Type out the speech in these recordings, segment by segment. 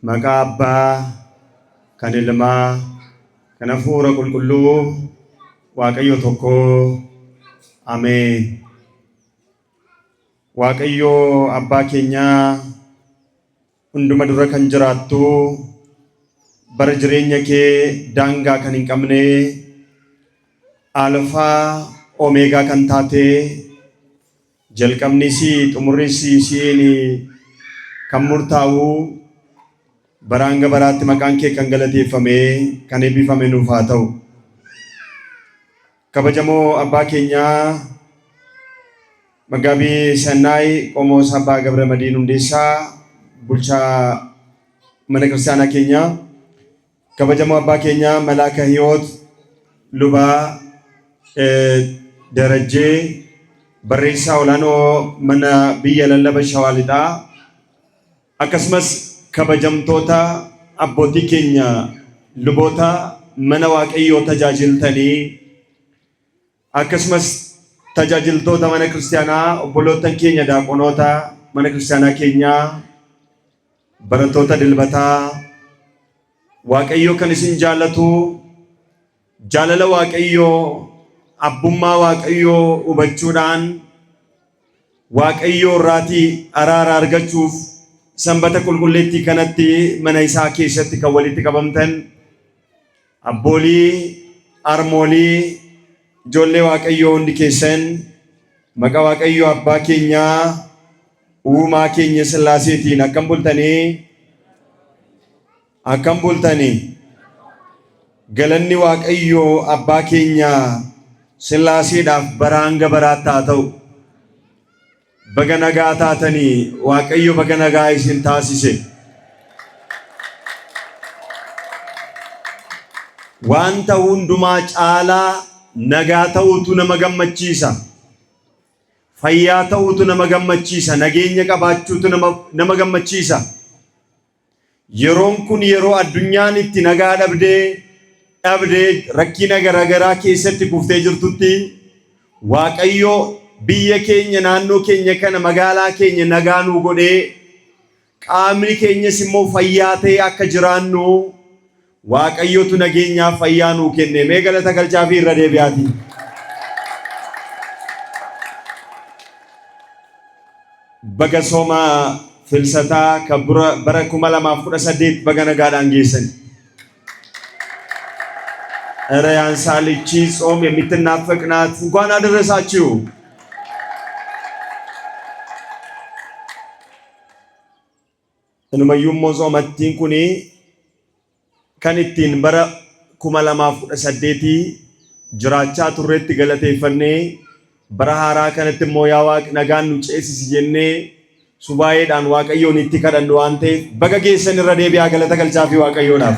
Maqaa Abbaa, kan Ilmaa, kan Hafuura Qulqulluu, Waaqayyo tokko. Ameen. Waaqayyo Abbaa keenya hunduma dura kan jiraattu, bara jireenya kee daangaa kan hin qabne, Alfaa Omeegaa kan taate, jalqabnis xumurris isiin kan murtaa'u, bara hanga baraatti maqaan kee kan galateeffame, kan eebbifame nuuf haa ta'u. Kabajamoo Abbaa keenya Magabii Sannaay Qomoos Abbaa Gabra Madiin Hundeessaa, bulchaa mana kiristaanaa keenya, kabajamoo Abbaa keenya Malaaka Hiyoot Lubaa Darajjee, barreessaa olaanoo mana biyya lallaba Shawaa Lixaa, akkasumas kabajamtoota abbootii keenya luboota mana Waaqayyoo tajaajiltanii, akkasumas tajaajiltoota mana kiristaanaa obboloota keenya daaqonoota mana kiristaanaa keenyaa, barattoota dilbataa, Waaqayyoo kan isin jaallatu, jaalala Waaqayyoo, abbummaa Waaqayyoo hubachuudhaan Waaqayyoo irraatii araara argachuuf sanbata qulqulleettii kanatti mana isaa keessatti kan walitti qabamtan abboolii, armoolii, ijoollee Waaqayyoo hundi keessan maqaa Waaqayyoo Abbaa keenyaa uumaa keenya Sillaaseetiin akkam bultanii galanni Waaqayyoo Abbaa keenyaa Sillaaseedhaaf bara hanga baraatti haa ta'u. Baga nagaa taatanii Waaqayyo baga nagaa isin taasise. Wanta hundumaa caalaa nagaa ta'utu nama gammachiisa. Fayyaa ta'utu nama gammachiisa. Nageenya qabaachuutu nama gammachiisa. Yeroon kun yeroo addunyaan itti nagaa dhabdee rakkina garaagaraa keessatti kuftee jirtutti Waaqayyo biyya keenya naannoo keenya kana magaalaa keenya nagaa nuu godhee qaamni keenyas immoo fayyaa ta'ee akka jiraannu Waaqayyotu nageenyaaf fayyaa nuu kenne. Mee galata galchaa fi irra deebi'aati. Baga sooma filsataa kan bara 2018 baga nagaadhaan geessan. Erayaan saalichi ጾም የምትናፈቅ ናት። እንኳን አደረሳችሁ። Inumayyummoo soomattiin kuni kan ittiin bara 2018 jiraachaa turreetti galateeffannee bara haaraa kanatti immoo yaa Waaqi nagaan nu ceesisi jennee subaayedhaan Waaqayyoon itti kadhannu waan ta'eef baga geessan irra deebi'aa galata galchaa fi Waaqayyoodhaaf.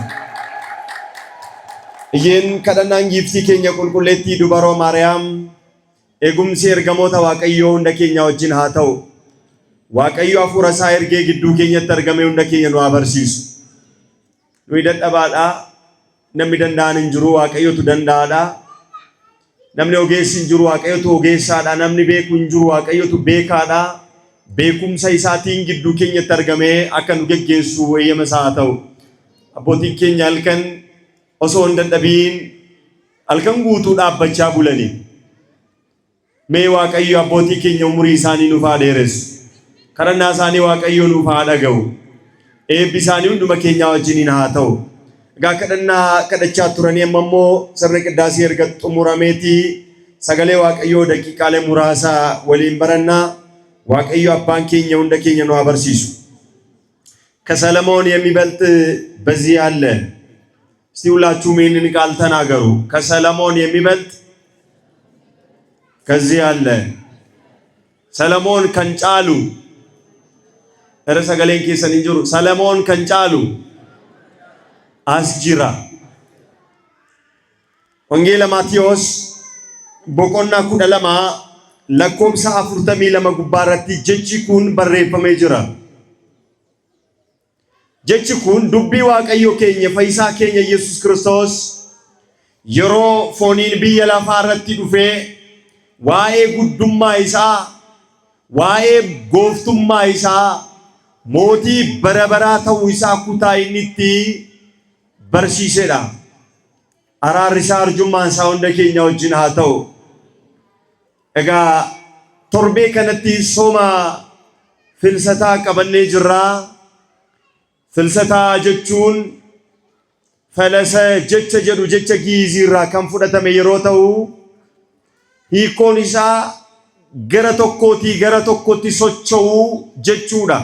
Iyyeen kadhannaan giiftii keenya qulqulleettii dubaroo Maariyaam eegumsi ergamoota Waaqayyoo hunda keenya wajjin haa ta'u. Waaqayyo hafuura isaa ergee gidduu keenyatti argame hunda keenya nu barsiisu. Nuyi dadhabaadha. Namni danda'an hin jiru, Waaqayyotu danda'aadha. Namni ogeessi hin jiru, Waaqayyotu ogeessaadha. Namni beeku hin jiru, Waaqayyotu beekaadha. Beekumsa isaatiin gidduu keenyatti argame akka nu geggeessu eeyyama isaa haa ta'u. Abbootiin keenya halkan osoo hin dadhabiin halkan guutuu dhaabbachaa bulani. Mee Waaqayyo abbootii keenya umurii isaanii nuuf haa dheeressu. Kadhannaa isaanii Waaqayyo nuuf haa dhaga'u. Eebbi isaanii hunduma keenya wajjiniin haa ta'u. Egaa kadhannaa kadhachaa turanii amma immoo sirna qiddaasii erga xumurameetii sagalee Waaqayyoo daqiiqaalee muraasa waliin barannaa. Waaqayyo abbaan keenya hunda keenya nu barsiisu. ከሰለሞን የሚበልጥ በዚህ አለ። እስቲ ሁላችሁም ይህንን ቃል ተናገሩ። ከሰለሞን የሚበልጥ ከዚህ አለ። ሰለሞን ከንጫሉ Ersa galeen keessan hin jiru. Salomoon kan caalu as jira. Wangeela Maatiyos boqonnaa 12 lakkoobsa 42 gubbaarratti jechi kun barreeffamee jira. Jechi kun dubbii Waaqayyo keenya Fayyisaa keenya Yesuus Kiristoos yeroo fooniin biyya lafaa irratti dhufee waa'ee guddummaa isaa, waa'ee gooftummaa isaa, mootii bara baraa ta'uu isaa kutaa inni itti barsiisedha. Araarri isaa arjummaan isaa hunda keenya wajjin haa ta'u. Egaa torbee kanatti sooma filsataa qabannee jirra. Filsataa jechuun falasa jecha jedhu jecha giiziirraa kan fudhatame yeroo ta'u hiikoon isaa gara tokkotti socho'uu jechuudha.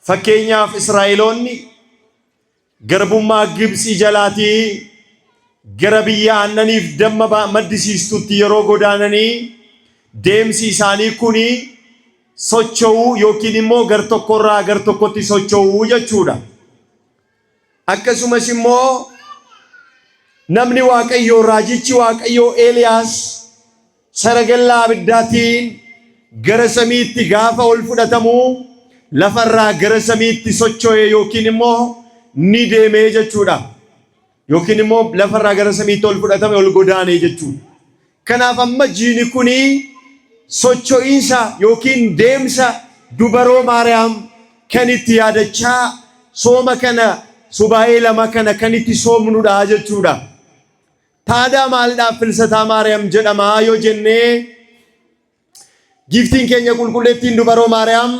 Fakkeenyaaf Israa'eloonni garbummaa Gibxii jalaatii gara biyya aannaniif damma maddisiistutti yeroo godaananii deemsi isaanii kuni socho'uu yookiin immoo gar tokkorraa gar tokkotti socho'uu jechuudha. Akkasumas immoo namni Waaqayyoo raajichi Waaqayyoo Eeliyaas saragallaa abiddaatiin gara samiitti gaafa ol fudhatamu lafarraa gara samiitti socho'e yookiin immoo ni deemee jechuudha. Yookiin immoo lafarraa gara samiitti ol fudhatame ol godaanee jechuudha. Kanaaf amma jiini kuni socho'iinsa yookiin deemsa dubaroo Maariyaam kan itti yaadachaa sooma kana subaa'ee lama kana kan itti soomnudha jechuudha. Taadaa maalidhaaf filsataa Maariyaam jedhamaa yoo jennee giftiin keenya qulqulleettiin dubaroo Maariyaam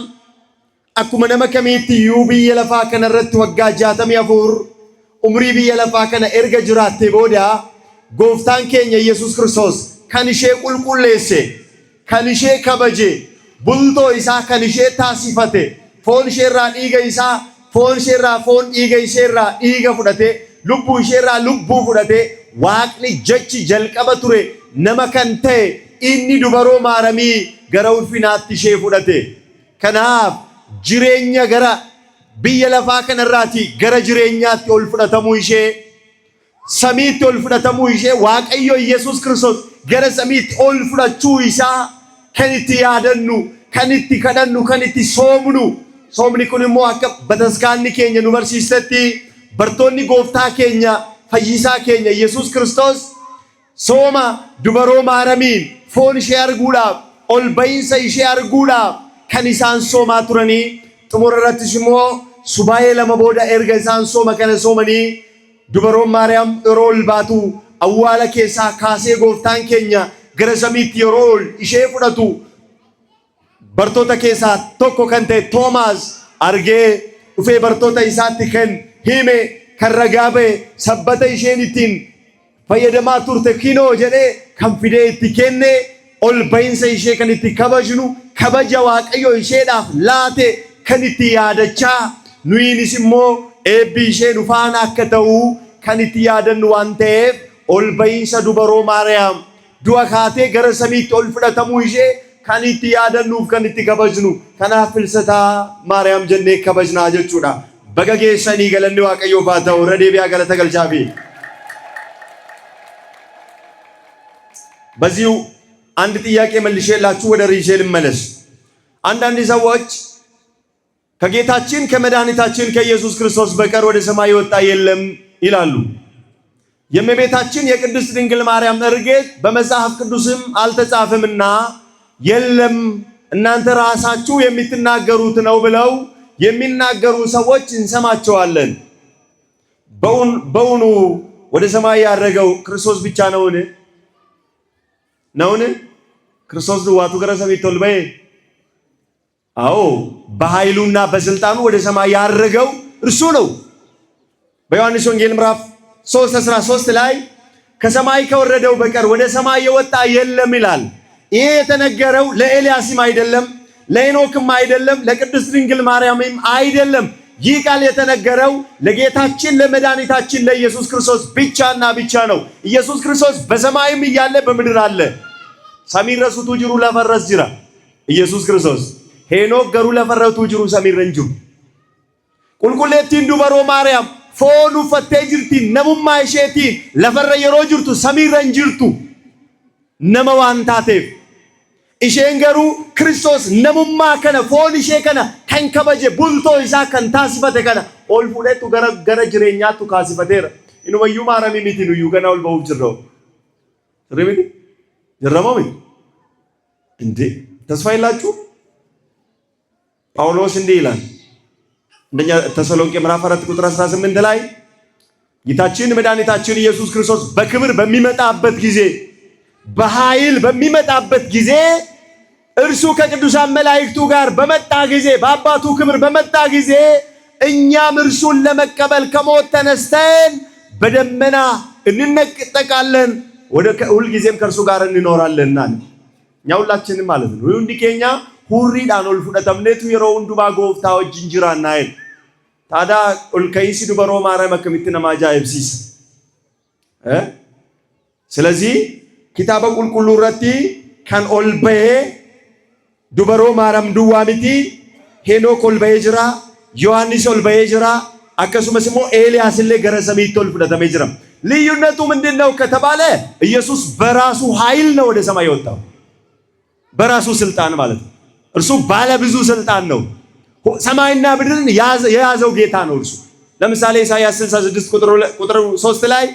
akkuma nama kamiitti iyyuu biyya lafaa kana irratti waggaa 64 umrii biyya lafaa kana erga jiraattee booda gooftaan keenya Yesuus Kiristoos kan ishee qulqulleesse kan ishee kabaje bultoo isaa kan ishee taasifate foon isheerraa dhiiga isaa foon isheerraa foon dhiiga isheerraa dhiiga fudhate lubbuu isheerraa lubbuu fudhate Waaqni jechi jalqaba ture nama kan ta'e inni dubaroo Maariyaamii gara ulfinaatti ishee fudhate. Kanaaf jireenya gara biyya lafaa kanarraati gara jireenyaatti ol fudhatamuu ishee samiitti ol fudhatamuu ishee Waaqayyo Yesuus Kiristoos gara samiitti ol fudhachuu isaa kan itti yaadannu kan itti kadhannu kan itti soomnu. Soomni kun immoo akka bataskaanni keenya nu barsiisetti bartoonni gooftaa keenya fayyisaa keenya Yesuus Kiristoos sooma dubaroo Maariyaamiin foon ishee arguudhaaf ol ba'iinsa ishee arguudhaaf kan isaan soomaa turanii xumura irrattis immoo subaa'ee lama booda erga isaan sooma kana soomanii dubaroon Maariyaam yeroo ol baatu awwaala keessaa kaasee gooftaan keenya gara samiitti yeroo ol ishee fudhatu bartoota keessaa tokko kan ta'e Toomaas argee dhufee bartoota isaatti kan hime kan ragaa ba'e sabbata isheen ittiin fayyadamaa turte kinoo jedhee kan fidee itti kenne ol ba'iinsa ishee kan itti kabajnu kabaja Waaqayyo isheedhaaf laate kan itti yaadachaa nuyinis immoo eebbi ishee dhufaan akka ta'u kan itti yaadannu waan ta'eef ol ba'iinsa dubaroo Maariyaam du'a kaatee gara samiitti ol fudhatamuu ishee kan itti yaadannuuf kan itti kabajnu. Kanaaf filsataa Maariyaam jennee kabajnaa jechuudha. Baga geessanii galanni Waaqayyoof haa ta'u. Irra deebi'aa galata galchaafi. በዚሁ አንድ ጥያቄ መልሼላችሁ ወደ ርዕሴ ልመለስ። አንዳንድ ሰዎች ከጌታችን ከመድኃኒታችን ከኢየሱስ ክርስቶስ በቀር ወደ ሰማይ የወጣ የለም ይላሉ። የእመቤታችን የቅድስት ድንግል ማርያም እርገት በመጽሐፍ ቅዱስም አልተጻፈምና የለም እናንተ ራሳችሁ የምትናገሩት ነው ብለው የሚናገሩ ሰዎች እንሰማቸዋለን። በእውኑ ወደ ሰማይ ያረገው ክርስቶስ ብቻ ነውን? ክርስቶስ ድዋቱ ገረ ሰማይ ተልበይ አዎ በኃይሉና በስልጣኑ ወደ ሰማይ ያረገው እርሱ ነው። በዮሐንስ ወንጌል ምዕራፍ 3:13 ላይ ከሰማይ ከወረደው በቀር ወደ ሰማይ የወጣ የለም ይላል። ይሄ የተነገረው ለኤልያስም አይደለም፣ ለሄኖክም አይደለም፣ ለቅድስት ድንግል ማርያምም አይደለም። ይህ ቃል የተነገረው ለጌታችን ለመድኃኒታችን ለኢየሱስ ክርስቶስ ብቻና ብቻ ነው። ኢየሱስ ክርስቶስ በሰማይም እያለ በምድር አለ። ሰሚረሱቱ ጅሩ ለፈረስ ጅራ ኢየሱስ ክርስቶስ ሄኖክ ገሩ ለፈረቱ ጅሩ ሰሚረን ጅሩ ቁልቁሌቲን ዱበሮ ማርያም ፎኑ ፈቴ ጅርቲ ነሙማ ኢሼቲ ለፈረ የሮ ጅርቱ ሰሚረን ጅርቱ ነመ ዋንታቴፍ ኢሼን ገሩ ክርስቶስ ነሙማ ከነ ፎን ኢሼ ከነ ከንከበጀ ቡልቶ ኢሳ ከን ታስፈተ ከነ ኦል ፉሌቱ ገረ ጅሬኛቱ ካስፈቴራ ኢኑመዩ ማርያም ሚቲኑ ዩገና ኦል በው ጅሮ ረሚቲ ጀረማው እንዴ ተስፋ ይላችሁ ጳውሎስ እንዲህ ይላል አንደኛ ተሰሎንቄ ምዕራፍ 4 ቁጥር 18 ላይ ጌታችን መድኃኒታችን ኢየሱስ ክርስቶስ በክብር በሚመጣበት ጊዜ በኃይል በሚመጣበት ጊዜ እርሱ ከቅዱሳን መላእክቱ ጋር በመጣ ጊዜ በአባቱ ክብር በመጣ ጊዜ እኛም እርሱን ለመቀበል ከሞት ተነስተን በደመና እንነጠቃለን ወደ ሁልጊዜም ከእርሱ ጋር እንኖራለንና እኛ ሁላችንም ማለት ነው ሁሉ እንዲከኛ ሁሪዳን ወልፉደተምነቱ የሮውን ዱባ ጎፍታ ወጅንጅራና አይል ታዳ ኡልከይሲ ዱበሮ ማርያም ከሚትና ማጃይብሲስ ስለዚህ ኪታበ ቁልቁሉ ረቲ ካን ኦልበዬ ዱበሮ ማርያም ዱዋሚቲ ሄኖክ ኦልበዬ ጅራ ዮሐንስ ኦልበዬ ጅራ አከሱመስ ሞ ኤልያስ ለገረሰሚት ኦልፉደተመ ጅራ ልዩነቱ ምንድነው ከተባለ ኢየሱስ በራሱ ኃይል ነው ወደ ሰማይ ወጣው በራሱ ስልጣን ማለት ነው እርሱ ባለ ብዙ ስልጣን ነው ሰማይና ምድርን የያዘው ጌታ ነው እርሱ ለምሳሌ ኢሳይያስ 66 ቁጥር 3 ላይ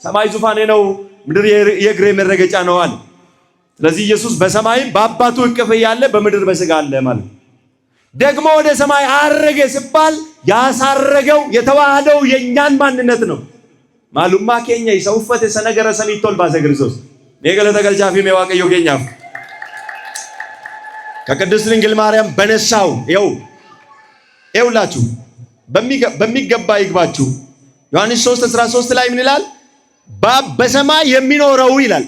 ሰማይ ዙፋኔ ነው ምድር የእግሬ መረገጫ ነው አለ ስለዚህ ኢየሱስ በሰማይ በአባቱ እቅፍ ያለ በምድር በስጋ አለ ማለት ደግሞ ወደ ሰማይ አረገ ሲባል ያሳረገው የተዋህደው የኛን ማንነት ነው ማሉማ ኬኛ ይሰውፈት ሰነገረ ሰሚቶል ባዘ ክርስቶስ የገለተ ገልጫፊ መዋቀዮ ኬኛ ከቅድስት ድንግል ማርያም በነሳው ይውላችሁ በሚገባ ይግባችሁ ዮሐንስ 3:13 ላይ ምን ይላል በሰማይ የሚኖረው ይላል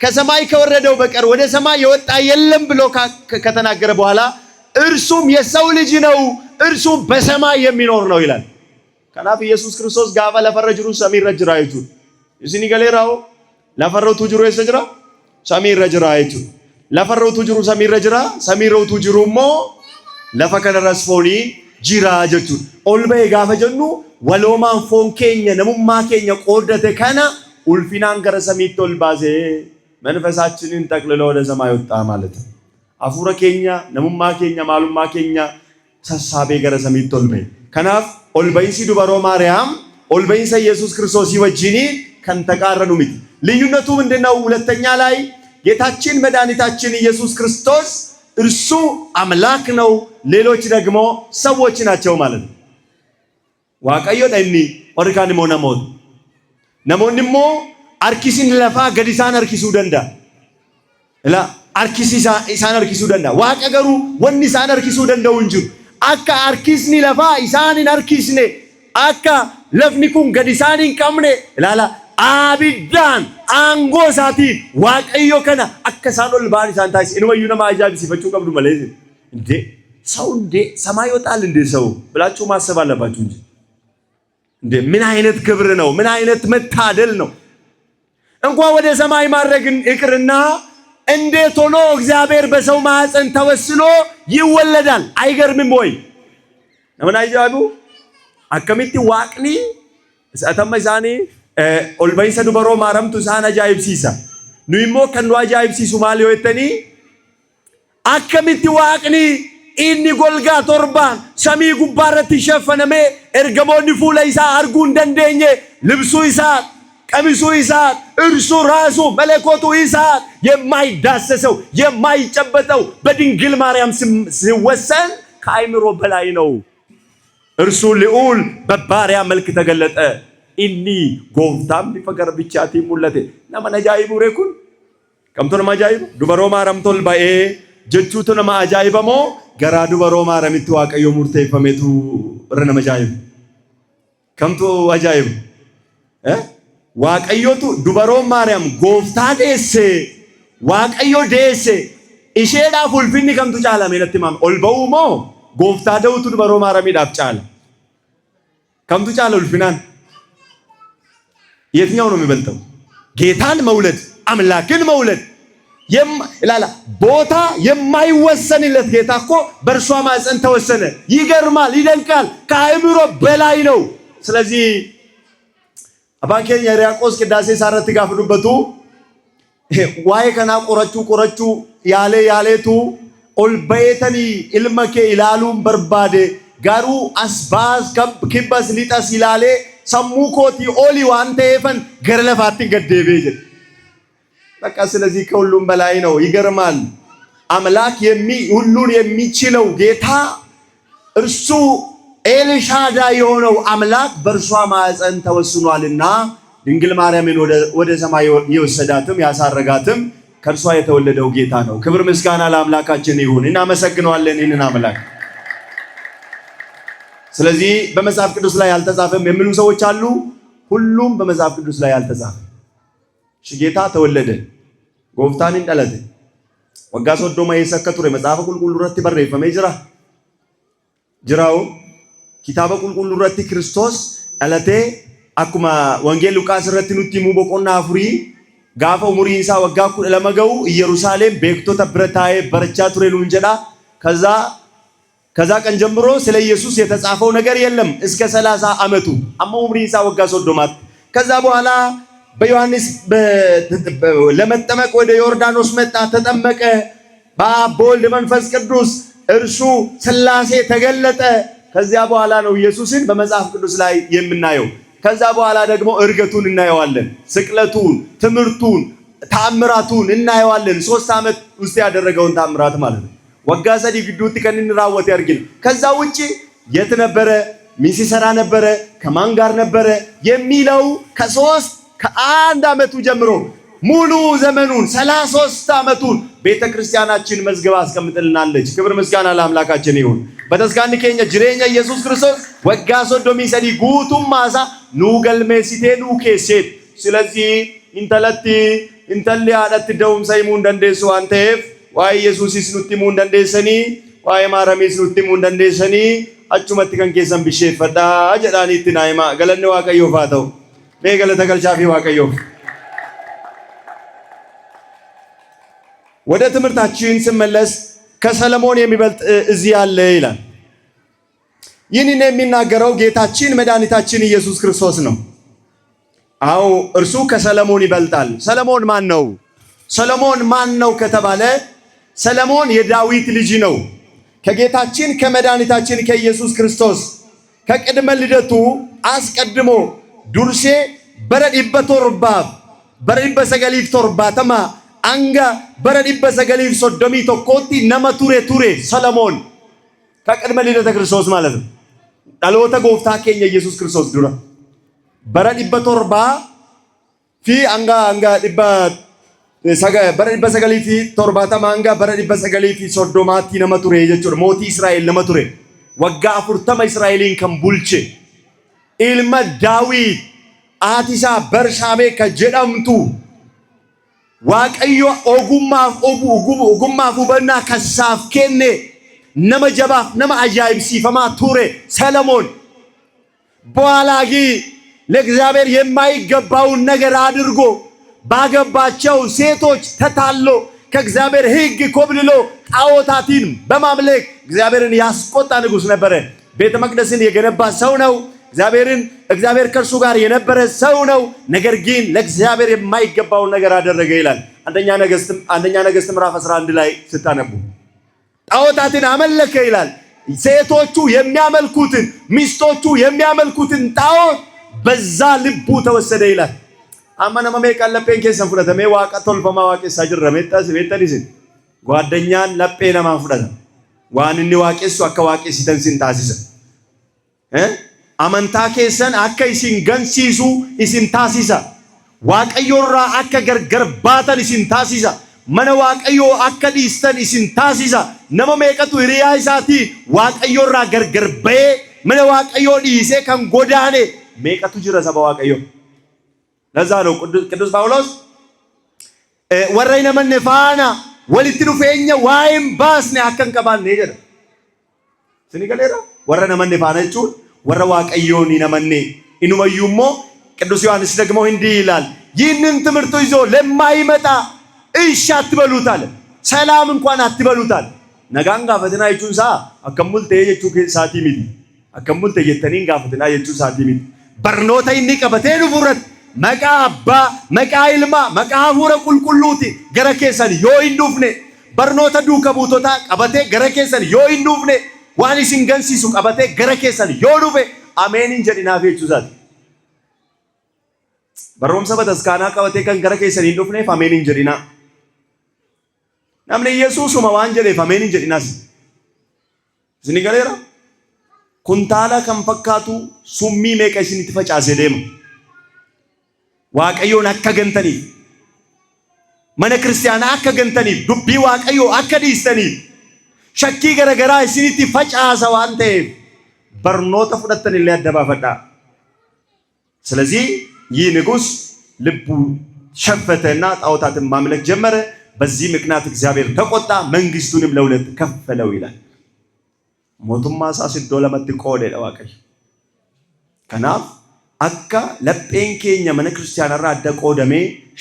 ከሰማይ ከወረደው በቀር ወደ ሰማይ የወጣ የለም ብሎ ከተናገረ በኋላ እርሱም የሰው ልጅ ነው እርሱ በሰማይ የሚኖር ነው ይላል ከናፍ ኢየሱስ ክርስቶስ ጋፋ ለፈረጅሩ ሰሚር ረጅራይቱ እዚኒ ገሌራው ለፈረውቱ ጅሩ የሰጅራ ሰሚር ረጅራይቱ ለፈረውቱ ጅሩ ሰሚር ረጅራ ሰሚሮቱ ጅሩሞ ለፈከደረስፎኒ ጂራ ጀቹ ኦልበይ ጋፈ ጀኑ ወሎማን ፎንኬኘ ነሙማ ኬኘ ቆርደተ ከና ኡልፊናን ገረሰሚት ኦልባዜ መንፈሳችንን ጠቅልሎ ወደ ሰማይ ወጣ ማለት ነው አፉረ ኬኛ ነሙማ ኬኛ ማሉማ ኬኛ ሰሳቤ ገረሰሚት ኦልበይ ከናፍ ኦልበይሲ ዱበሮ ማርያም ኦልበይሰ ኢየሱስ ክርስቶስ ይወጂኒ ከንተቃረኑ ምት ልዩነቱ ምንድነው ሁለተኛ ላይ ጌታችን መድኃኒታችን ኢየሱስ ክርስቶስ እርሱ አምላክ ነው ሌሎች ደግሞ ሰዎች ናቸው ማለት ነው ዋቀዮ ደኒ ወርካን ሞናሞት ነሞንሞ አርኪሲን ለፋ ገዲሳን አርኪሱ ደንዳ እላ አርኪሲሳ ኢሳን አርኪሱ ደንዳ ዋቀገሩ ወንሳን አርኪሱ ደንዳው እንጂ አካ አርኪስኒ ለፋ ኢሳንን አርኪስኔ አካ ለፍኒኩን ገዲሳንን ቀምኔ ላላ አቢዳን አንጎሳቲ ዋቀዮ ከና አከሳዶል ባሪ ሳንታይስ እንወዩ ነማ አጃቢ ሲፈጩ ቀብዱ ማለት እንዴ ሰው እንዴ ሰማይ ወጣል እንዴ ሰው ብላችሁ ማሰብ አለባችሁ እንጂ እንዴ ምን አይነት ክብር ነው ምን አይነት መታደል ነው እንኳን ወደ ሰማይ ማድረግን ይቅርና እንዴት ሆኖ እግዚአብሔር በሰው ማህፀን ተወስኖ ይወለዳል አይገርምም ወይ ለምን አጃቡ አከሚቲ ዋቅኒ ሰተመዛኒ ኦልበይሰ ዱበሮ ማርያም ቱሳና አጃይብሲሳ ኑይሞ ከኑ አጃይብሲሱ ማሊዮ የተኒ አከሚቲ ዋቅኒ ኢኒ ጎልጋ ቶርባን ሰሚ ጉባረት ይሸፈነመ እርገሞኒ ፉለ ኢሳ አርጉ እንደንደኘ ልብሱ ኢሳ ቀሚሱ ኢሳ እርሱ ራሱ መለኮቱ ኢሳ የማይዳሰሰው የማይጨበጠው በድንግል ማርያም ሲወሰን ከአይምሮ በላይ ነው እርሱ ልዑል በባሪያ መልክ ተገለጠ ኢኒ ጎፍታም ቢፈገር ብቻቲ ሙለቴ ነመናጃይቡ ረኩን ከምቶ ነማጃይቡ ዱበሮ ማርያም ቶልባኤ ጀቹቱ ነማ አጃይበሞ ገራ ዱበሮ ማርያም ይተዋቀዮ ሙርቴፈሜቱ ረነማጃይቡ ከምቶ አጃይቡ ዋቀዮቱ ዱበሮ ማርያም ጎፍታ ደሴ ዋቀዮ ደሴ ኢሼዳ ፉልፊኒ ከምቱ ጫላ መለትማም ኦልበውሞ ጎፍታ ደውቱ ዱበሮ ማርያም ይዳፍጫል ከምቱ ጫላ ኡልፊናን የትኛው ነው የሚበልጠው ጌታን መውለድ አምላክን መውለድ ይላል ቦታ የማይወሰንለት ጌታ እኮ በእርሷ ማህፀን ተወሰነ ይገርማል ይደንቃል ከአእምሮ በላይ ነው ስለዚህ አባንከኝ የሪያቆስ ቅዳሴ ሳረት ጋፍዱበቱ ዋይ ከና ቆረቹ ያሌቱ ኦልበየተኒ ኢልመኬ ኢላሉን በርባዴ ጋሩ አስባስ ከብስ ሊጠስ ይላሌ ሰሙኮቲ ኦሊ ዋንቴፈን ገርለፋት ገደቤ በቃ ስለዚህ ከሁሉም በላይ ነው ይገርማል አምላክ ሁሉን የሚችለው ጌታ እርሱ ኤልሻዳ የሆነው አምላክ በእርሷ ማዕፀን ተወስኗልና ድንግል ማርያምን ወደ ሰማይ የወሰዳትም ያሳረጋትም ከእርሷ የተወለደው ጌታ ነው። ክብር ምስጋና ለአምላካችን ይሁን። እናመሰግነዋለን ይህንን አምላክ። ስለዚህ በመጽሐፍ ቅዱስ ላይ ያልተጻፈም የሚሉ ሰዎች አሉ። ሁሉም በመጽሐፍ ቅዱስ ላይ ያልተጻፈ ጌታ ተወለደ ጎፍታን እንደለተ ወጋ ሶዶማ የሰከቱረ መጽሐፈ ቁልቁሉ ረት በረፈመ ጅራው ኪታበ ቁልቁሉ ረት ክርስቶስ አለቴ አኩማ ወንጌል ሉቃስ ረት ኑቲ ሙቦቆና አፍሪ ጋፋ ሙሪንሳ ወጋ ኩ ለመገው ኢየሩሳሌም ቤክቶ ተብረታዬ በረቻ ቱሬ ሉንጀዳ ከዛ ቀን ጀምሮ ስለ ኢየሱስ የተጻፈው ነገር የለም እስከ 30 ዓመቱ አማ ሙሪንሳ ወጋ ሶዶማት ከዛ በኋላ በዮሐንስ ለመጠመቅ ወደ ዮርዳኖስ መጣ ተጠመቀ በአብ በወልድ መንፈስ ቅዱስ እርሱ ሥላሴ ተገለጠ ከዚያ በኋላ ነው ኢየሱስን በመጽሐፍ ቅዱስ ላይ የምናየው ከዛ በኋላ ደግሞ እርገቱን እናየዋለን ስቅለቱን ትምርቱን ተአምራቱን እናየዋለን 3 ዓመት ውስጥ ያደረገውን ተአምራት ማለት ነው ወጋ ሰዲ ግዱት ከነን ራወት ያርግል ከዛ ውጪ የት ነበረ ሚሲሰራ ነበረ ከማን ጋር ነበረ የሚለው ከአንድ ዓመቱ ጀምሮ ሙሉ ዘመኑን 33 ዓመቱን ቤተክርስቲያናችን መዝገባ አስቀምጥልናለች ክብር ምስጋና ለአምላካችን ይሁን በተስካን ከኛ ጅሬኛ ኢየሱስ ክርስቶስ ወጋ ሶዶሚ ሰዲ ጉቱም ማሳ ኑገልሜሲቴ ኑኬሴት ስለዚህ ኢንተሊ አዳት ደውም ሳይሙ እንደንደሱ አንተፍ ዋይ ኢየሱስ ይስኑቲሙ እንደንደሰኒ ዋይ ማራሚስ ኑቲሙ እንደንደሰኒ አቹመት ከን ከሰም ቢሸፈዳ አጀዳኒት ናይማ ገለነ ዋቀዮ ፋተው ለገለተ ገልቻፊ ዋቀዮ ወደ ትምህርታችን ስመለስ ከሰለሞን የሚበልጥ እዚህ ያለ ይላል ይህንን የሚናገረው ጌታችን መድኃኒታችን ኢየሱስ ክርስቶስ ነው አው እርሱ ከሰለሞን ይበልጣል ሰለሞን ማን ነው ከተባለ ሰለሞን የዳዊት ልጅ ነው ከጌታችን ከመድኃኒታችን ከኢየሱስ ክርስቶስ ከቅድመ ልደቱ አስቀድሞ ዱርሴ በረዲበ ሰገሊፍ ቶርባተማ አንጋ በረዲበ ሰገሊፍ ሶዶሚ ቶኮቲ ነመ ቱሬ ሰለሞን ከቅድመ ልደተ ክርስቶስ ማለት ነው ዳሎተ ጎፍታ ከኛ ኢየሱስ ክርስቶስ ዱራ በረዲበ ቶርባ ፊ አንጋ ዲባ በረዲበ ሰገሊፍ ቶርባተማ አንጋ በረዲበ ሰገሊፍ ሶዶማቲ ነመ ቱሬ የቹ ሞቲ እስራኤል ነመ ቱሬ ወጋ አፍርተማ እስራኤልን ከምቡልቼ ኢልማ ዳዊት አቲሳ በርሻቤ ከጀዳምቱ ዋቀዮ ኦጉማፍ ሁበና ከሳፍ ከኔ ነመ ጀባፍ ነመ አጃይብ ሲፈማ ቱሬ ሰለሞን በኋላጊ ለእግዚአብሔር የማይገባውን ነገር አድርጎ ባገባቸው ሴቶች ተታሎ ከእግዚአብሔር ሕግ ኮብልሎ ጣዖታትን በማምለክ እግዚአብሔርን ያስቆጣ ንጉስ ነበረ ቤተ መቅደስን የገነባ ሰው ነው እግዚአብሔር ከርሱ ጋር የነበረ ሰው ነው ነገር ግን ለእግዚአብሔር የማይገባው ነገር አደረገ ይላል አንደኛ ነገሥት ምዕራፍ 11 ላይ ስታነቡ ጣዖታትን አመለከ ይላል ሴቶቹ የሚያመልኩትን ሚስቶቹ የሚያመልኩትን ጣዖት በዛ ልቡ ተወሰደ ይላል አማናመ ቀለጴን ከሰን ፍለተሜ ዋቀቶል በማዋቂ ሳጅረመጣስ ቤተዲስ ጓደኛን ለጴ ለማፍረደ ዋንኒ ዋቂሱ አከዋቂ ሲተንሲን ታሲሰ አመንታ ከሰን አከይሲን ገንሲሱ ኢሲን ታሲሳ ዋቀዮራ አከ ገርገርባተን ኢሲን ታሲሳ መነ ዋቀዮ አከ ዲስተን ኢሲን ታሲሳ ነመ መቀቱ ሪያይሳቲ ዋቀዮራ ገርገርበ መነ ዋቀዮ ዲሴ ከን ጎዳኔ መቀቱ ጅረ ሰባ ዋቀዮ ለዛ ነው ቅዱስ ጳውሎስ ወረይነ መንፋና ወልትሩ ፈኛ ዋይም ባስነ አከን ቀባል ነጀ ስኒገሌራ ወረነ መንፋና እቹ ወረ ዋቀዮን ይነመኔ ኢኑመዩሞ ቅዱስ ዮሐንስ ደግሞ እንዲህ ይላል ይህንን ትምህርት ይዞ ለማይመጣ እሺ አትበሉታል ሰላም እንኳን አትበሉታል ነጋንጋ ፈተና ይቹንሳ አከሙልቴ የቹ ሳቲ ሚዲ አከሙልቴ የተኒን ጋፈተና የቹ ሳቲ ሚዲ በርኖታ ይንቀበቴኑ ፉረት መቃባ መቃይልማ መቃሁረ ቁልቁሉቲ ገረኬሰን ዮይንዱፍኔ በርኖታ ዱከቡቶታ ቀበቴ ገረኬሰን ዮይንዱፍኔ ዋኒ ሲንገንሲሱ ቀበቴ ገረኬሰን ዮዱፌ አሜንን ጀዲና ፌቹዛት በሮምሰ በተስካና ቀበቴ ከን ገረኬሰን ይንዱፍኔ አሜንን ጀዲና namni Yesuusuma waan jedheef ameen jedhinaas isin galeera kuntaala kan fakkaatu summii meeqa isinitti facaasee deema. Waaqayyoon akka gantaniif, mana kiristaanaa akka gantaniif, dubbii waaqayyoo akka dhiistaniif shakkii garagaraa isinitti facaasa waan ta'eef barnoota fudhattan illee adda baafadhaa. ስለዚህ ይህ ንጉሥ ልቡ ሸፈተና ጣዖታትን ማምለክ ጀመረ። በዚህ ምክንያት እግዚአብሔር ተቆጣ፣ መንግስቱንም ለሁለት ከፈለው ይላል። ሞቱማ ሳስዶ ለመት ቆደ ለዋቀይ ከናፍ አካ ለጴን ኬኛ መነ ክርስቲያናራ አደ ቆደሜ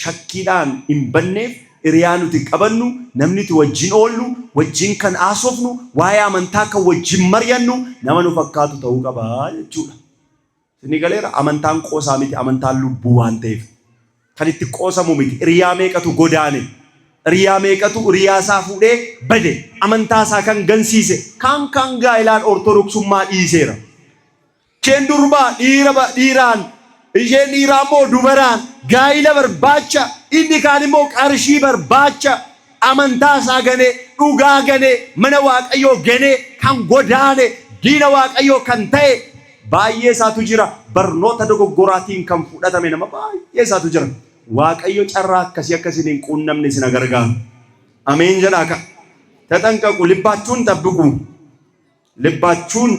ሸኪዳን ኢምበኔፍ ኢሪያኑት ቀበኑ ነምኒት ወጂን ኦሉ ወጂን ከን አሶፍኑ ዋያ መንታ ከወጂን መርየኑ ነመኑ ፈካቱ ተውቀባ ይቹላ ስኒገሌራ አመንታን ቆሳሚት አመንታን ሉቡ ዋንቴፍ ከሊት ቆሰሙ ሚት ኢሪያ ሜቀቱ ጎዳኔ ኢሪያ ሜቀቱ ኢሪያሳ ፉዴ በደ አመንታሳ ከን ገንሲሴ ካን ጋይላን ኦርቶዶክሱማ ዲሴራ ኬንዱርባ ዲረባ ዲራን ኢጄን ዲራሞ ዱበራን ጋይለ በርባቻ ኢኒ ካኒሞ ቀርሺ በርባቻ አመንታሳ ገኔ ዱጋ ገኔ መነ ዋቀዮ ገኔ ካን ጎዳኔ ዲነ ዋቀዮ ከንተይ ባየሳቱ ጅራ በርኖታ ደጎጎራቲን ከን ፉዳተሜ ነማ ባየሳቱ ጅራ ዋቀዮ ጨራ ከሲያከሲን ቁነምኔ ሲነገርጋ አሜን ጀላካ ተጠንቀቁ። ልባችሁን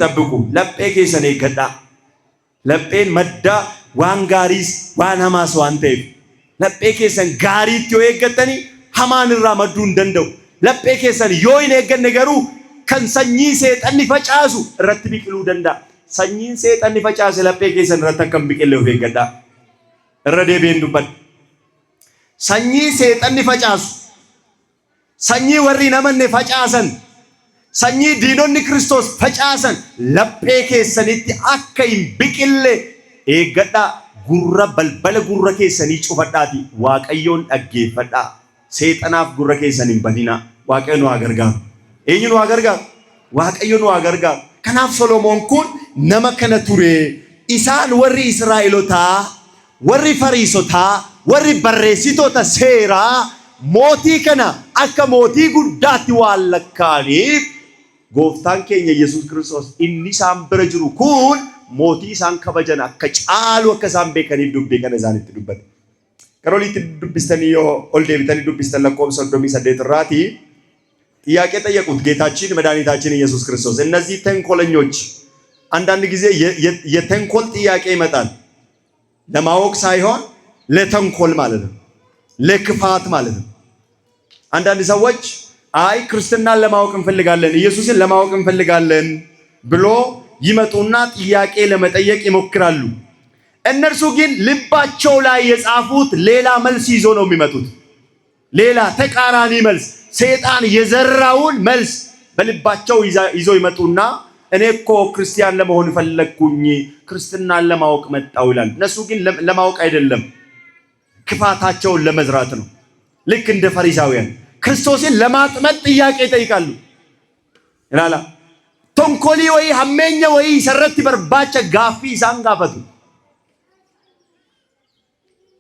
ጠብቁ። ለጴ ኬሰኔ ገዳ ለጴን መዳ ዋን ጋሪስ ዋን ሐማስ ዋንቴፍ ለጴ ኬሰን ጋሪት ዮ የገጠኒ ሐማንራ መዱ እንደንደው ለጴ ኬሰን ዮይን የገን ነገሩ ከንሰኝ ሰይጣን ይፈጫሱ ረት ቢቅሉ ደንዳ ሰኝን ሰይጣን ይፈጫስ ለጴ ኬሰን ረተከም ቢቅለው የገዳ ረዴ ቤንዱበት ሰኝ ሰይጣን ይፈጫሱ ሰኝ ወሪ ነመን ፈጫሰን ሰኝ ዲኖኒ ክርስቶስ ፈጫሰን ለጴ ኬሰኒቲ አከይም ቢቅለ ኤገዳ ጉራ በልበለ ጉራ ኬሰኒ ጩፈዳቲ ዋቀዮን አገፈዳ ሰይጣናፍ ጉራ ኬሰኒን በዲና ዋቀዮን ዋገርጋ ኤኝኑ ዋገርጋ ዋቀዮን ዋገርጋ ከናፍ ሶሎሞን ኩን ነመከነ ቱሬ ኢሳን ወሪ እስራኤሎታ ወሪ ፈሪሶታ ወሪ በሬሲቶታ ሴራ ሞቲ ከና አከ ሞቲ ጉዳቲ ዋለካኒ ጎፍታን ኬኛ ኢየሱስ ክርስቶስ ኢኒ ሳምብረ ጅሩ ኩን ሞቲ ሳን ከበጀና ከጫሉ ከሳም ቤከኒ ዱቤ ከነዛን ትዱበት ከሮሊት ዱብስተኒ ዮ ኦልዴ ቢተኒ ዱብስተን ለቆም ሶዶሚ ሰደትራቲ ጥያቄ ጠየቁት ጌታችን መድኃኒታችን ኢየሱስ ክርስቶስ። እነዚህ ተንኮለኞች አንዳንድ ጊዜ የተንኮል ጥያቄ ይመጣል። ለማወቅ ሳይሆን ለተንኮል ማለት ነው፣ ለክፋት ማለት ነው። አንዳንድ ሰዎች አይ ክርስትናን ለማወቅ እንፈልጋለን፣ ኢየሱስን ለማወቅ እንፈልጋለን ብሎ ይመጡና ጥያቄ ለመጠየቅ ይሞክራሉ። እነርሱ ግን ልባቸው ላይ የጻፉት ሌላ መልስ ይዞ ነው የሚመጡት። ሌላ ተቃራኒ መልስ፣ ሰይጣን የዘራውን መልስ በልባቸው ይዞ ይመጡና እኔ እኮ ክርስቲያን ለመሆን ፈለግኩኝ፣ ክርስትናን ለማወቅ መጣው ይላል። እነሱ ግን ለማወቅ አይደለም፣ ክፋታቸውን ለመዝራት ነው። ልክ እንደ ፈሪሳውያን ክርስቶስን ለማጥመድ ጥያቄ ይጠይቃሉ። ይላላ ተንኮሊ ወይ ሐሜኛ ወይ ሰረት በርባቸ ጋፊ ሳንጋፈቱ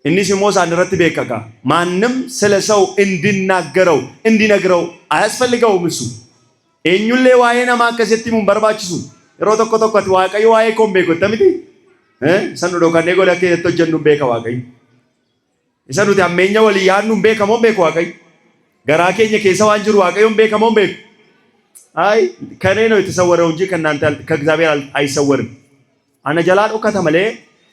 እኒ ሲሞስ አንረት ቤከካ ማንም ስለ ሰው እንዲናገረው እንዲነግረው አያስፈልገውም። እሱ ኤኙሌ ዋይና ማከሰቲሙን በርባችሱ ሮቶ ኮቶኮት ዋቀይ ዋይ ኮምቤ ኮተምቲ ሰኑዶ ከኔጎ ለከ የተጀኑ ቤከ ዋቀይ ይሰኑት ያመኛ ወሊ ያኑን ቤከ ሞን ቤከ ዋቀይ ገራኬኝ ከሰው አንጅሩ ዋቀዩን ቤከ ሞን ቤከ አይ ከኔ ነው የተሰወረው እንጂ ከናንተ ከእግዚአብሔር አይሰወርም። አነ ጀላዶ ከተመለ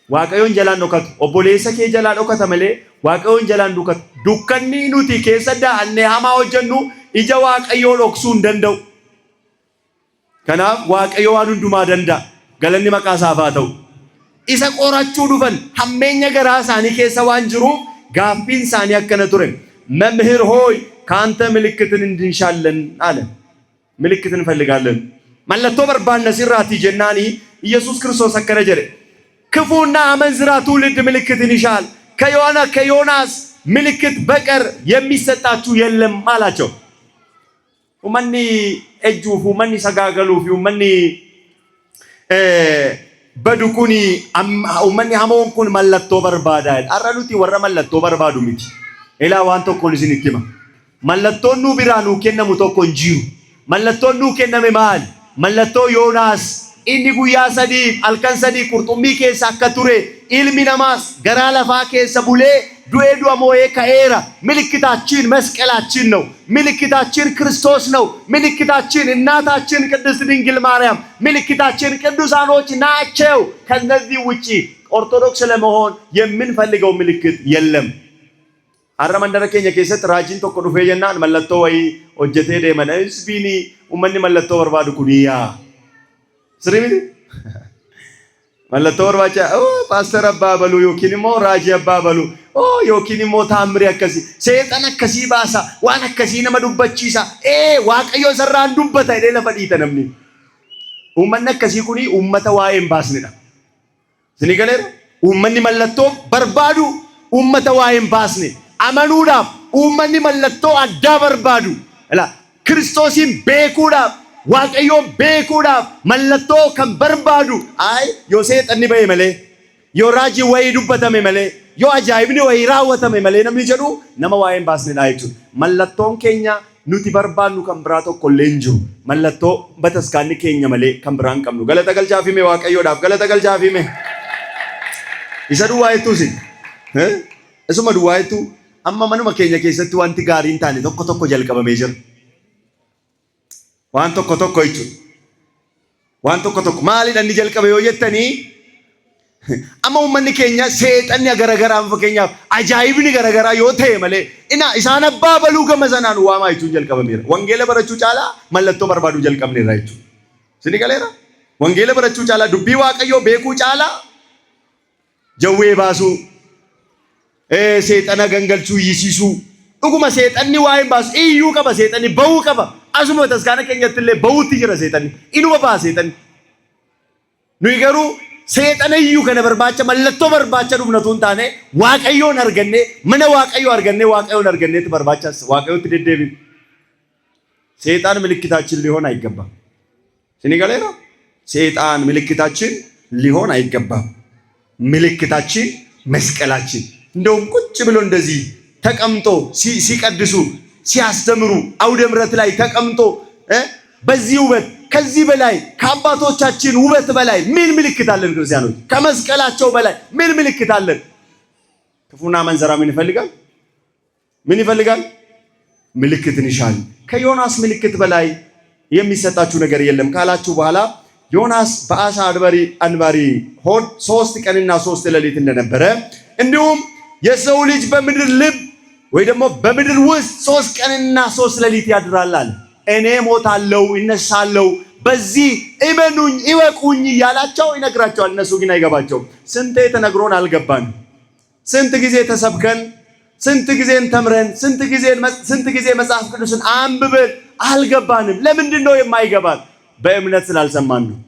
ዋቀዮን ጀላን ነው ከቱ ኦቦሌሰ ከ ጀላዶ ከተመለ ዋቀዮን ጀላን ዱከት ዱከኒ ኑቲ ከሰዳ አነ ሃማ ወጀኑ ኢጀ ዋቀዮ ሎክሱ እንደንደው ከና ዋቀዮ ዋኑን ዱማ ደንዳ ገለኒ መቃሳፋተው ኢሰ ቆራቹ ዱፈን ሐሜኛ ገራሳኒ ከሰዋን ጅሩ ጋፊን ሳኒ ያከነ ቱረ መምህር ሆይ ካንተ ምልክትን እንድንሻለን አለ። ምልክትን እንፈልጋለን ማለቶ በርባነ ሲራቲ ጀናኒ ኢየሱስ ክርስቶስ አከረጀረ ክፉና አመንዝራ ትውልድ ምልክትን ይሻል፣ ከዮናስ ምልክት በቀር የሚሰጣችሁ የለም አላቸው። ወመኒ እጁፉ መኒ ሰጋገሉፊ ወመኒ በዱኩኒ ወመኒ ሐሞንኩን ማለቶ በርባዳ አረሉቲ ወረ ማለቶ በርባዱ ሚቲ ኤላ ዋንቶ ኮንሲኒቲማ ማለቶኑ ቢራኑ ከነሙ ቶኮ እንጂሩ ማለቶኑ ከነመ ማል ማለቶ ዮናስ inni guyyaa sadii halkan sadii qurxummii keessa akka ture ilmi namaas garaa lafaa keessa bulee du'ee du'a moo'ee ka'eera ምልክታችን መስቀላችን ነው ምልክታችን ክርስቶስ ነው ምልክታችን እናታችን ቅድስት ድንግል ማርያም ምልክታችን ቅዱሳኖች ናቸው ከነዚህ ውጪ ኦርቶዶክስ ለመሆን የምንፈልገው ምልክት የለም አረ መንደረ keenya keessatti raajiin tokko dhufee jennaan mallattoo wayii hojjetee deeman isbiini ummanni mallattoo barbaadu kuniyaa sirriimiti mallattoo barbaacha pastor abbaa balu yookiin immoo raajii abbaa balu yookiin immoo taamrii akkasi seexan akkasii baasa waan akkasii nama dubbachiisa waaqayyo sarraan dubbata jedhee lafa dhiita namni ummanni akkasii kuni ummata waa'ee hin baasnedha sini galeera ummanni mallattoo barbaadu ummata waa'ee hin baasne amanuudhaaf ummanni mallattoo addaa barbaadu Kiristoosin beekuudhaaf waaqayyo beekuudhaaf mallattoo kan barbaadu yoo seexanni ba'e malee yoo raajii wayii dubbatame malee yoo ajaa'ibni wayii raawwatame malee namni jedhu nama waa'ee hin baasnedha jechuudha mallattoon keenya nuti barbaannu kan biraa tokko illee hin jiru mallattoo bataskaanni keenya malee kan biraa hin qabnu galata galchaaf hime waaqayyoodhaaf galata galchaaf hime isa duwwaayetu sin isuma duwwaayetu amma manuma keenya keessatti wanti gaariin taane tokko tokko jalqabamee jira waan tokko tokko jechuudha waan tokko tokko maalidha inni jalqabe yoo jettanii amma ummanni keenya seexanni garaagaraan fakkeenyaaf ajaa'ibni garaagaraa yoo ta'e malee isaan abbaa baluu gama sanaan waamaa jechuun jalqabameera wangeela barachuu caalaa mallattoo barbaaduu jalqabneerra jechuudha sini galeera wangeela barachuu caalaa dubbii waaqayyoo beekuu caalaa jawwee baasuu seexana gangalchuu yisiisuu dhuguma seexanni waa'ee baasu iyyuu qaba seexanni ba'uu qaba asuma taskaana keenyatti illee ba'uutti jira seexanni inuma ba'a seexanni nuyi garuu seexana iyyuu kana barbaacha mallattoo barbaacha dhufnatuun taane waaqayyoon arganne mana waaqayyoo arganne waaqayyoon arganneetti barbaachas waaqayyootti deddeebiin seexaan ምልክታችን ሊሆን አይገባም sini galeera seexaan ምልክታችን ሊሆን አይገባም ምልክታችን መስቀላችን እንደውም ቁጭ ብሎ እንደዚህ ተቀምጦ ሲቀድሱ ሲያስተምሩ አውደ ምሕረት ላይ ተቀምጦ በዚህ ውበት ከዚህ በላይ ከአባቶቻችን ውበት በላይ ምን ምልክት አለን ክርስቲያኖች ከመስቀላቸው በላይ ምን ምልክት አለን ክፉና መንዘራ ምን ይፈልጋል ምልክትን ይሻል ከዮናስ ምልክት በላይ የሚሰጣችሁ ነገር የለም ካላችሁ በኋላ ዮናስ በአሳ አንባሪ ሆድ 3 ቀንና 3 ሌሊት እንደነበረ እንዲሁም የሰው ልጅ በምድር ልብ ወይ ደግሞ በምድር ውስጥ 3 ቀንና 3 ሌሊት ያድራል እኔ ሞታለሁ እነሳለሁ በዚህ እመኑኝ ይወቁኝ ያላቸው ይነግራቸዋል እነሱ ግን አይገባቸው ስንቴ ተነግሮን አልገባን ስንት ጊዜ ተሰብከን ስንት ጊዜ ተምረን ስንት ጊዜ መጽሐፍ ቅዱስን አንብበን አልገባንም ለምንድን ነው የማይገባን በእምነት ስላልሰማን ነው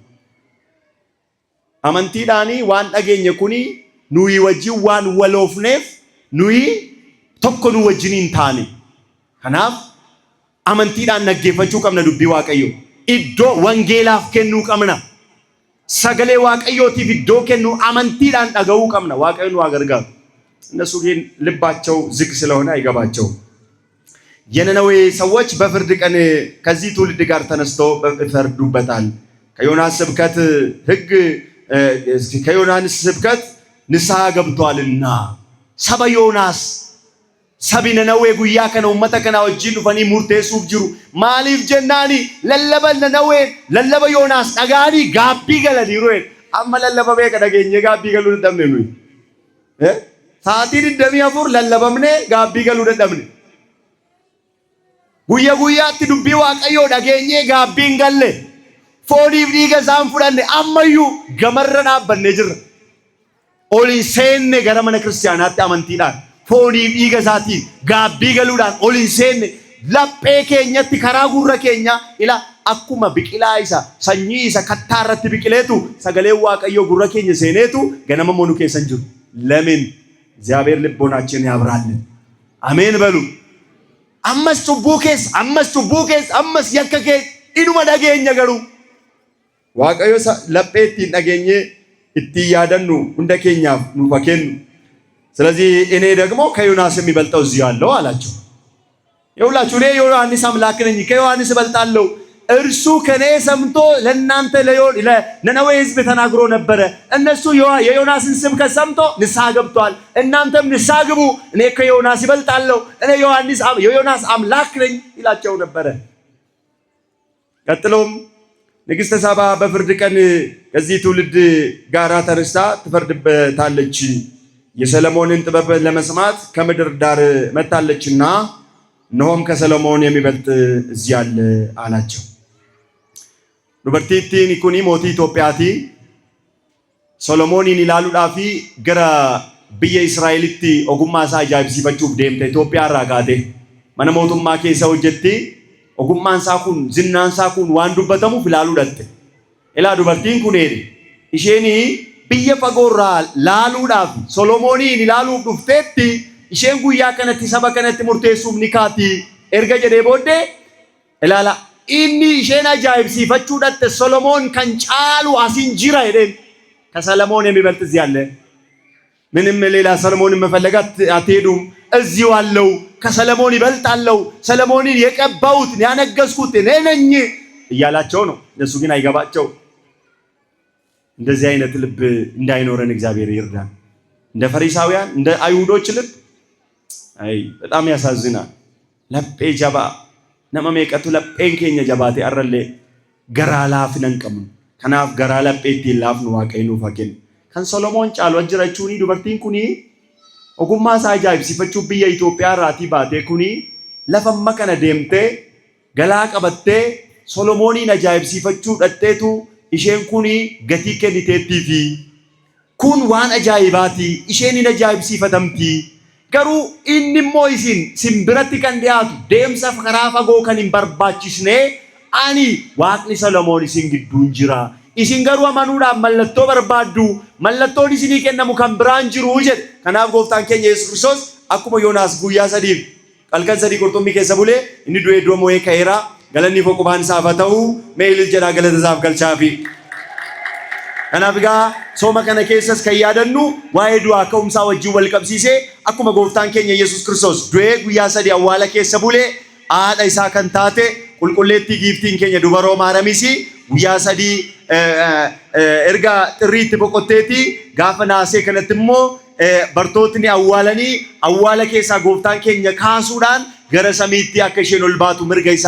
አመንቲዳኒ ዋን አገኘ ኩኒ ኑይ ወጂ ዋን ወሎፍኔፍ ኑይ tokko wajjiniin taane kanaaf amantiidhaan naggeeffachuu qabna dubbii waaqayyo iddoo wangeelaaf kennuu qabna sagalee waaqayyootiif iddoo kennuu amantiidhaan dhaga'uu qabna waaqayyo nu gargaaru እነሱ ግን ልባቸው ዝግ ስለሆነ አይገባቸው የነነዌ ሰዎች በፍርድ ቀን ከዚህ ትውልድ ጋር ተነስተው ይፈርዱበታል ከዮናስ ስብከት ሕግ ከዮናስ ስብከት ንስሐ ገብቷልና ሰባ ዮናስ ሰቢነ ነዌ ጉያ ከነ ኡመተ ከና ወጂን ፈኒ ሙርቴሱፍ ጅሩ ማሊፍ ጀናኒ ለለበነ ነዌ ለለበ ዮናስ ዳጋኒ ጋቢ ገለዲ ሮይ አመ ለለበ በከ ደገኘ ጋቢ ገሉ ደምነ ነው ሳቲን ደሚያፉር ለለበምነ ጋቢ ገሉ ደምነ ጉያ ጉያቲ ዱቢ ዋቀዮ ደገኘ ጋቢን ገለ ፎዲፍ ዲገ ሳን ፉዳነ አመዩ ገመረና በነጅር ኦሊ ሴነ ገረመነ ክርስቲያናት አመንቲዳን ፎዲፍ ዲገ ሳቲ ጋቢ ገሉዳን ኦሊ ሴነ laphee keenyatti karaa gurra keenya ila akkuma biqilaa isa sanyii isa kattaarratti biqileetu sagalee waaqayyoo gurra keenya seeneetu ganama ሞኑ keessan jiru ለምን እግዚአብሔር ልቦናችንን ያብራልን አሜን በሉ አመስ ጩቡኬስ አመስ የከኬ ኢኑማ ዳገኘ ገሩ waaqayyo lapheetti ዳገኘ እቲ ያደኑ እንደከኛፍ ኑፈከን ስለዚህ እኔ ደግሞ ከዮናስ የሚበልጠው እዚህ ያለው አላቸው የሁላችሁ እኔ ዮሐንስ አምላክ ነኝ ከዮሐንስ እበልጣለሁ እርሱ ከኔ ሰምቶ ለእናንተ ለነነዌ ሕዝብ ተናግሮ ነበረ። እነሱ የዮናስን ስብከት ሰምቶ ንስሐ ገብቷል። እናንተም ንስሐ ግቡ፣ እኔ ከዮናስ ይበልጣለሁ፣ እኔ የዮናስ አምላክ ነኝ ይላቸው ነበረ። ቀጥሎም ንግሥተ ሳባ በፍርድ ቀን ከዚህ ትውልድ ጋራ ተነስታ ትፈርድበታለች። የሰለሞንን ጥበብ ለመስማት ከምድር ዳር መጥታለችና እነሆም ከሰለሞን የሚበልጥ እዚህ አለ አላቸው። ዱበርቲittiin kuni mootii Itoophiyaati. Solomoonin ilaaluudhaaf gara biyya Israa'elitti ogummaa isaa ajaa'ibsiifachuuf deemte. Itoophiyaa irraa kaate mana mootummaa keessa hojjetti. Ogummaan isaa kun, zinnaan isaa kun waan dubbatamuuf ilaaluu dhatte. Ilaa dubartiin kun isheen biyya fagoo irraa laaluudhaaf Solomoonin ilaaluuf dhufteetti. Isheen guyyaa kanatti saba kanatti murteessuuf ni kaati. Erga jedhee booddee ilaala. Inni isheen ajaa'ibsiifachuu dhatte Solomoon kan caalu asiin jira jedheen. ከሰለሞን የሚበልጥ እዚህ አለ። ምንም ሌላ ሰለሞንን መፈለግ አትሄዱም። እዚሁ አለው። ከሰለሞን ይበልጣለው። ሰለሞንን የቀባሁት ያነገስኩት እኔ ነኝ እያላቸው ነው። እነሱ ግን አይገባቸው። እንደዚህ አይነት ልብ እንዳይኖረን እግዚአብሔር ይርዳን። እንደ ፈሪሳውያን እንደ አይሁዶች ልብ በጣም ያሳዝናል። ለጴ ጀባ ነመሜ ቀቱ ለጴን ኬኛ ጀባቴ አረሌ ገራ ላፍነን ቀሙ ከናፍ ገራ ለጴት ይላፍኑ ዋቀይኑ ፈከን ከን ሰሎሞን ጫሉ አጅራቹኒ ዱበርቲን ኩኒ ኦጉማ ሳጃይብሲፈቹ ብየ ኢትዮጵያ ራቲ ባቴ ኩኒ ለፈመ ከነ ደምቴ ገላ ቀበቴ ሶሎሞኒን አጃይብሲፈቹ ደቴቱ ኢሼን ኩኒ ገቲ ከኒቴቲፊ ኩን ዋን አጃይባቲ ኢሼኒን አጃይብሲፈተምቲ ገሩ ኢንሞ ኢሲን ሲምብረቲ ከን ዲያቱ ደምሰፍ ከራፋ ጎ ከን በርባቺስኔ አኒ ዋቅኒ ሰሎሞን ኢሲን ግዱን ጅራ ኢሲን ገሩ አማኑዳ መለቶ በርባዱ መለቶ ኢሲኒ ከነሙ ከን ብራን ጅሩ ጀት ከናፍ ጎፍታን ኬኛ ኢየሱስ ክርስቶስ አኩመ ዮናስ ጉያ ሰዲፍ ቀልቀን ሰዲ ቁርጡሚ ከሰቡሌ እኒ ዱዌ ዶሞ የከይራ ገለኒ ፎቁባን ሳፈተው ሜይል ጀዳ ገለተ ዛፍ ገልቻፊ ከናፍጋ ሶማ ከነ ኬሰስ ከያደኑ ዋይዱ አከውምሳ ወጂ ወልቀብሲሴ አኩመ ጎፍታን ኬኛ ኢየሱስ ክርስቶስ ዱዌ ጉያ ሰዲ አዋለ ከሰቡሌ አዳ ኢሳ ከንታቴ ቁልቁሌቲ ጊፍቲን ኬኛ ዱበሮ ማረሚሲ ጉያ ሰዲ ኤርጋ ጥሪት በቆቴቲ ጋፈናሴ ከነትሞ በርቶትኒ አዋለኒ አዋለ ከሳ ጎፍታን ኬኛ ካሱዳን ገረ ሰሚቲ አከሽን ወልባቱ ምርገይሳ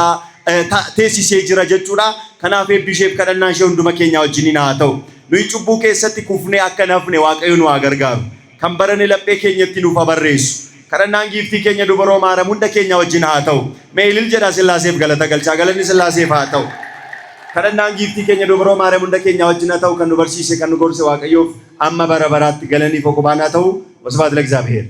ቴሲሴ ጅራ ጀቹዳ ከናፌ ቢሼፍ ከደናን ሸው እንዱ መኬኛ ወጅኒና ተው ኑይ ጩቡ ከሰቲ ኩፍኔ አከናፍኔ ዋቀዩኑ አገርጋሩ ከምበረን ለጴ ኬኘቲ ኑፋ በሬሱ ከረናን ጊፍቲ ኬኛ ዱበሮ ማረሙ እንደ ኬኛ ወጅና ተው ሜይልል ጀዳ ስላሴፍ ገለተ ገልቻ ገለኒ ስላሴፍ ተው ከረናን ጊፍቲ ኬኛ ዱበሮ ማረሙ እንደ ኬኛ ወጅና ተው ከኑ በርሲሴ ከኑ ጎርሴ ዋቀዮፍ አማ በረበራት ገለኒ ፎቁባና ተው ወስባት ለእግዚአብሔር